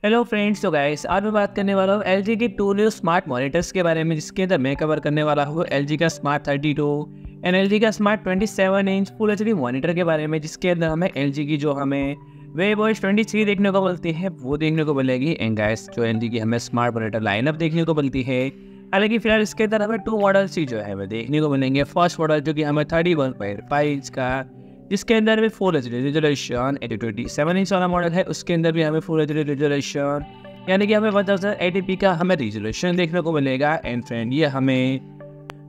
Hello friends, तो guys आज मैं बात करने वाला हूँ LG की टू न्यू स्मार्ट मॉनिटर्स के बारे में, जिसके अंदर मैं कवर करने वाला हूँ LG का स्मार्ट 32 एंड LG का smart 27 inch full HD monitor के बारे में, जिसके अंदर हमें LG की जो हमें वेव OS 23 देखने को मिलती है वो देखने को मिलेगी। एंड गाइस जो LG की हमें स्मार्ट मॉनिटर लाइनअप देखने को मिलती है, हालांकि फिलहाल इसके अंदर हमें टू मॉडल्स ही जो है हमें देखने को मिलेंगे। फर्स्ट मॉडल जो कि हमें 31.5 इंच का, जिसके अंदर भी फुल एचडी रेजोल्यूशन, 27 इंच वाला मॉडल है उसके अंदर भी हमें फुल एचडी रेजोल्यूशन यानी कि हमें 1080p का हमें रेजोल्यूशन देखने को मिलेगा। एंड फ्रेंड ये हमें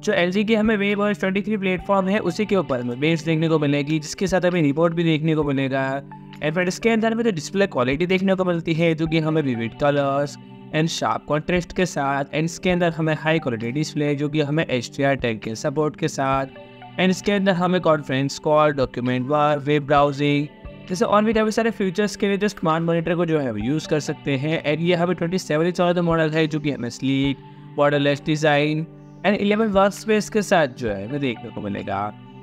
जो LG की हमें वेव OS 23 प्लेटफॉर्म है उसी के ऊपर हमें बेस देखने को मिलेगी, जिसके साथ हमें रिपोर्ट भी देखने को मिलेगा। एंड फ्रेंड इसके अंदर हमें जो डिस्प्ले क्वालिटी देखने को मिलती है जो कि हमें vivid colours and sharp contrast के साथ, एंड इसके अंदर हमें हाई क्वालिटी डिस्प्ले जो कि हमें HDR टैग के सपोर्ट के साथ, एंड इसके अंदर हमें कॉन्फ्रेंस कॉल, डॉक्यूमेंट वार, वेब ब्राउजिंग जैसे और भी काफ़ी सारे फीचर्स के लिए जो स्मार्ट मॉनिटर को जो है वो यूज़ कर सकते हैं। एंड ये हमें 27 इंच वाला मॉडल है जो कि हमें sleek, borderless design and 11 work space के साथ जो है हमें देखने को मिलेगा।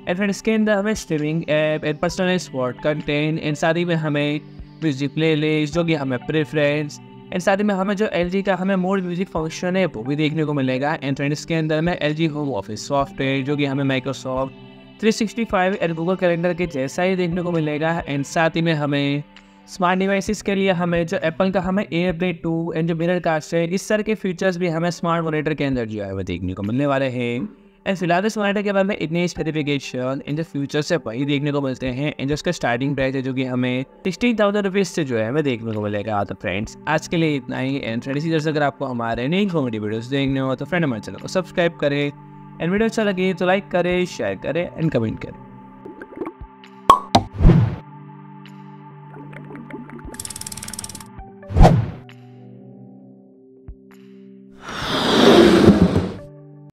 एंड फिर इसके अंदर हमें streaming app and personalised spot content and साथ ही में हमें म्यूजिक प्लेलिस्ट जो कि हमें प्रेफरेंस एंड साथ ही में हमें जो LG का हमें मोड म्यूजिक फंक्शन है वो भी देखने को मिलेगा। एंड फ्रेंड इसके अंदर में LG होम ऑफिस सॉफ्टवेयर जो कि हमें माइक्रोसॉफ्ट 365 एंड गूगल कैलेंडर के जैसा ही देखने को मिलेगा। एंड साथ ही में हमें स्मार्ट डिवाइसेस के लिए हमें जो एप्पल का हमें एयरप्ले 2 एंड जो मिरर कास्ट है, इस तरह के फीचर्स भी हमें स्मार्ट मॉनिटर के अंदर जो है वो देखने को मिलने वाले हैं। एंड फिलहाल इस मॉनिटर के बारे में इतने स्पेसिफिकेशन इन जो फ्यूचर्स है वही देखने को मिलते हैं। एंड जो उसका स्टार्टिंग प्राइस है जो कि हमें 16,000 रुपीज़ से जो है हमें देखने को मिलेगा। तो फ्रेंड्स आज के लिए इतना ही। एंड फ्रेंड्स इसी तरह से अगर आपको हमारे नई इन्फॉर्मेटिव वीडियोस देखने हो तो फ्रेंड हमारे चैनल को सब्सक्राइब करें, एंड वीडियो अच्छा लगे तो लाइक करें, शेयर करें एंड कमेंट करें।